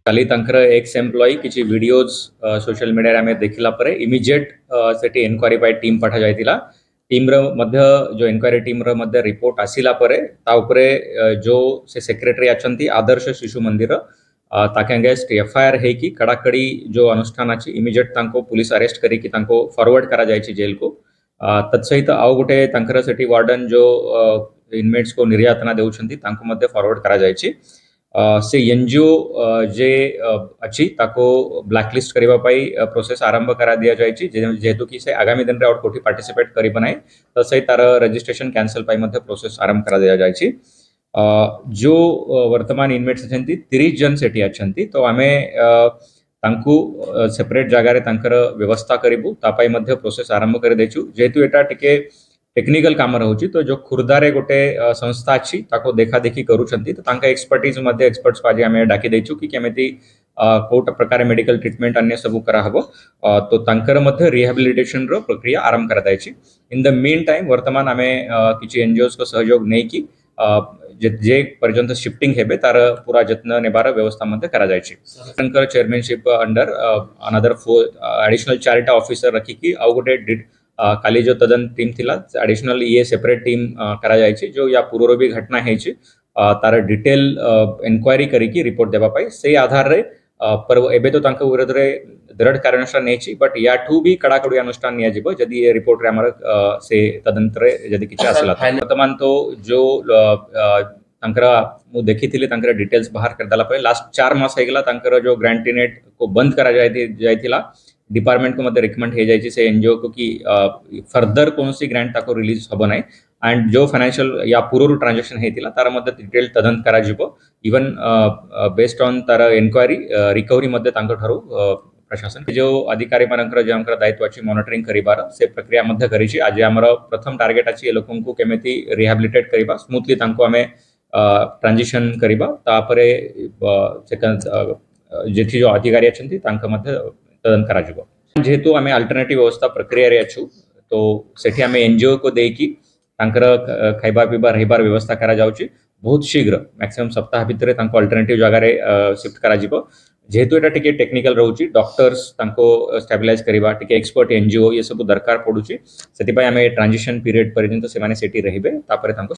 काली तांकर x employee किसी videos social media में देखला परे इमिजिएट सेठी एनक्वायरी पाई टीम पठा जायतिला टीम रो मध्य जो एनक्वायरी टीम रो मध्य रिपोर्ट आसिला परे ता उपरे जो से सेक्रेटरी अछंती आदर्श शिशु मंदिर ताके अगेंस्ट एफआईआर है कि कड़ाकड़ी जो अनुष्ठान अछि इमिजिएट तांको पुलिस अरेस्ट करी कि तांको फॉरवर्ड करा जायछि जेल को तत्सहित आउ गोटे तांकर सेठी वार्डन जो इनमेट्स को निर्यातना देउछंती तांको मध्य फॉरवर्ड करा जायछि से एनजीओ जे अच्छी ताको ब्लैकलिस्ट करबा पाई प्रोसेस आरंभ करा दिया जायछि जेहेतु कि से आगामी दिन रे और कोठी पार्टिसिपेट करिब नै त सही तार रजिस्ट्रेशन कैंसल पाई मध्ये प्रोसेस आरंभ करा दिया जायछि जो वर्तमान इनमेट्स अछंती 30 जन सेठी अछंती तो आमे तांकु सेपरेट जगह रे तांकर व्यवस्था करिबु तापाई मध्ये प्रोसेस आरंभ कर देछु जेहेतु एटा टिके टेक्निकल काम रहउची तो जो खुर्दारे गोटे संस्था अछि ताको देखा देखी करूछंती तो तांका एक्सपर्टीज मध्ये एक्सपर्ट्स पाजी आमे डाकी देछु कि केमेती कोट प्रकार मेडिकल ट्रीटमेंट अन्य सब करा हबो तो तांकर मध्ये रिहैबिलिटेशन रो प्रक्रिया आरंभ करा दाइछि इन द मीन टाइम वर्तमान आमे किछि एनजीओस को सहयोग नै कि जे पर्यंत शिफ्टिंग हेबे तार पूरा जत्न नेबार व्यवस्था मध्ये करा जायछि तांकर चेयरमैनशिप अंडर अनदर 4 एडिशनल चारिटा ऑफिसर रखी कि आउ गोटे काली जो तदन टीम थिला एडिशनल ये सेपरेट टीम करा जायछि जो या पूर्व भी घटना हेछि तार डिटेल इंक्वायरी करी कि रिपोर्ट देबा पाई से आधार रे पर एबे तो तांका विरोध रे दृढ़ कार्यानुष्ठान नेछि बट या ठू भी कड़ाकड़ी अनुष्ठान निया जिवो जदी ये रिपोर्ट रे हमर से तदंतर जदी किछ आसला वर्तमान तो जो तांकरा मु देखिथिले तांकरा डिटेल्स बाहर कर दला परे लास्ट 4 मास हेगला तांकर जो ग्रांटिनेट को बंद करा जायथिला डिपार्टमेंट को मध्य रिकमेंड हे जायछि से एनजीओ को कि फर्दर कौन सी ग्रांट ताको रिलीज हबो नै एंड जो फाइनेंशियल या पूर्व ट्रांजैक्शन हेतिला तार मध्य डिटेल तदंत करा जिवो इवन बेस्ड ऑन तार इंक्वायरी रिकवरी मध्य तांको ठारो प्रशासन जो अधिकारी मानकर जे हमकर दायित्व अछि मॉनिटरिंग करिबार से प्रक्रिया मध्य करिछि आज हमर प्रथम टार्गेट अछि ए लोकन को केमेति रिहैबिलिटेट करिबा स्मूथली तांको हमें ट्रांजिशन करिबा तापरे सेकंड जेथि जो अधिकारी अछंती तांका मध्य तदन करा जिवो जेहेतु आमे अल्टरनेटिव व्यवस्था प्रक्रिया रे अछु तो सेठी आमे एनजीओ को देकी तांकर खाइबा पीबा रहिबार व्यवस्था करा जाउची बहुत शीघ्र मैक्सिमम सप्ताह भितरे तांको अल्टरनेटिव जगह रे शिफ्ट करा जिवो जेहेतु एटा टिके टेक्निकल रहउची डॉक्टर्स तांको स्टेबलाइज करिबा टिके एक्सपर्ट एनजीओ ये सब दरकार पडुची सेति पय आमे ट्रांजिशन पीरियड पर्यंत से माने सेठी रहिबे तापरे तांको